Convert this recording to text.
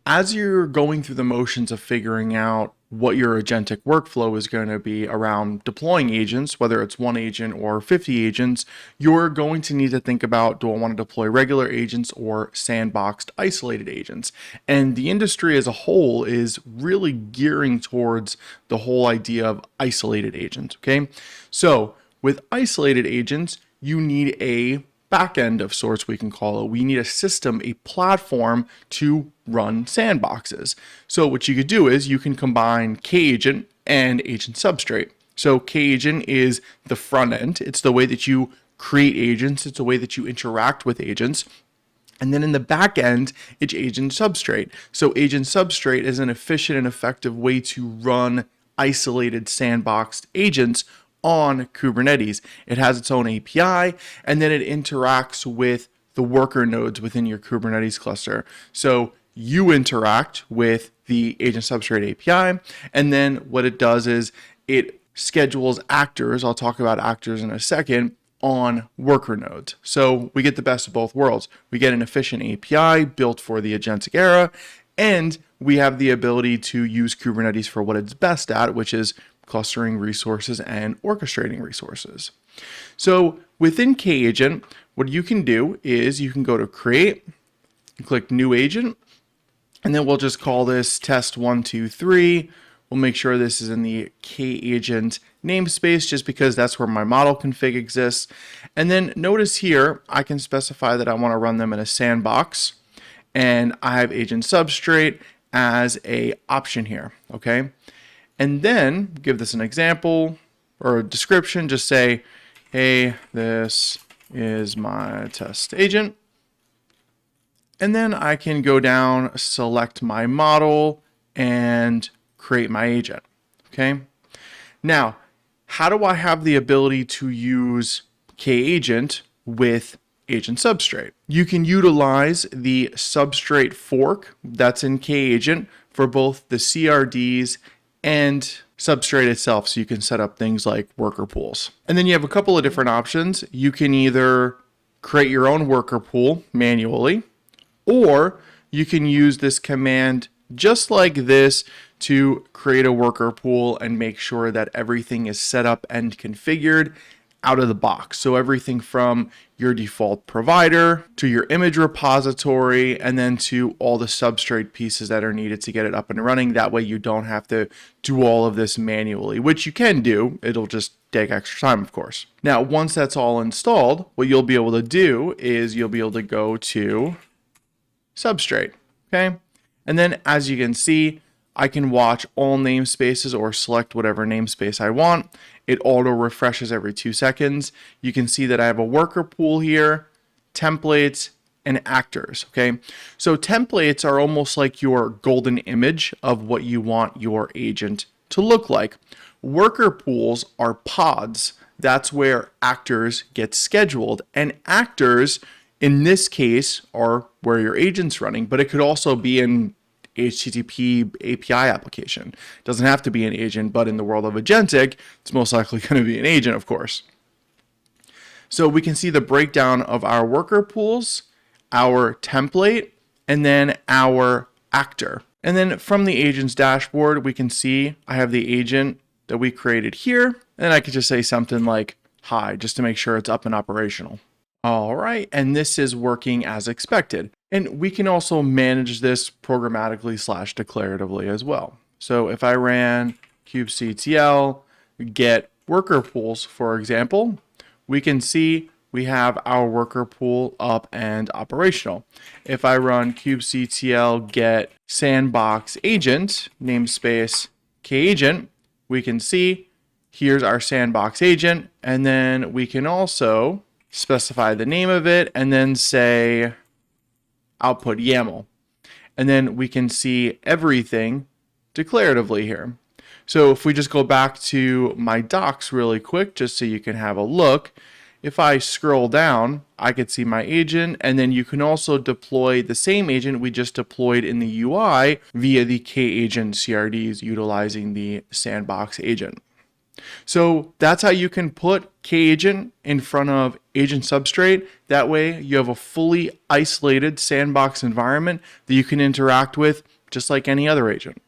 as you're going through the motions of figuring out what your agentic workflow is going to be around deploying agents, whether it's one agent or 50 agents, you're going to need to think about, do I want to deploy regular agents or sandboxed isolated agents? And the industry as a whole is really gearing towards the whole idea of isolated agents, okay? So with isolated agents, you need a backend of sorts, we can call it. We need a system, a platform to run sandboxes. So what you could do is you can combine Kagent and Agent Substrate. So Kagent is the front end. It's the way that you create agents. It's the way that you interact with agents. And then in the back end, it's Agent Substrate. So Agent Substrate is an efficient and effective way to run isolated sandboxed agents on Kubernetes. It has its own API, and then it interacts with the worker nodes within your Kubernetes cluster. So you interact with the Agent Substrate API, and then what it does is it schedules actors, I'll talk about actors in a second, on worker nodes. So we get the best of both worlds. We get an efficient API built for the agentic era, and we have the ability to use Kubernetes for what it's best at, which is clustering resources and orchestrating resources. So within Kagent, what you can do is you can go to create, click new agent, and then we'll just call this test 123. We'll make sure this is in the Kagent namespace just because that's where my model config exists. And then notice here, I can specify that I want to run them in a sandbox, and I have Agent Substrate as a option here, okay? And then give this an example or a description. Just say, hey, this is my test agent. And then I can go down, select my model, and create my agent. Okay. Now, how do I have the ability to use Kagent with Agent Substrate? You can utilize the Substrate fork that's in Kagent for both the CRDs and Substrate itself, so you can set up things like worker pools. And then you have a couple of different options. You can either create your own worker pool manually, or you can use this command just like this to create a worker pool and make sure that everything is set up and configured out of the box. So everything from your default provider to your image repository, and then to all the Substrate pieces that are needed to get it up and running. That way you don't have to do all of this manually, which you can do. It'll just take extra time, of course. Now, once that's all installed, what you'll be able to do is you'll be able to go to Substrate, okay? And then as you can see, I can watch all namespaces or select whatever namespace I want. It auto refreshes every 2 seconds. You can see that I have a worker pool here, templates, and actors, okay? So templates are almost like your golden image of what you want your agent to look like. Worker pools are pods. That's where actors get scheduled. And actors, in this case, are where your agent's running, but it could also be in HTTP API application. It doesn't have to be an agent, but in the world of agentic, it's most likely going to be an agent, of course. So we can see the breakdown of our worker pools, our template, and then our actor. And then from the agent's dashboard, we can see I have the agent that we created here, and I could just say something like hi, just to make sure it's up and operational. All right, and this is working as expected. And we can also manage this programmatically / declaratively as well. So if I ran kubectl get worker pools, for example, we can see we have our worker pool up and operational. If I run kubectl get sandbox agent, namespace kagent, we can see here's our sandbox agent, and then we can also specify the name of it and then say output YAML. And then we can see everything declaratively here. So if we just go back to my docs really quick, just so you can have a look, if I scroll down, I could see my agent, and then you can also deploy the same agent we just deployed in the UI via the Kagent CRDs utilizing the sandbox agent. So that's how you can put Kagent in front of Agent Substrate. That way you have a fully isolated sandbox environment that you can interact with just like any other agent.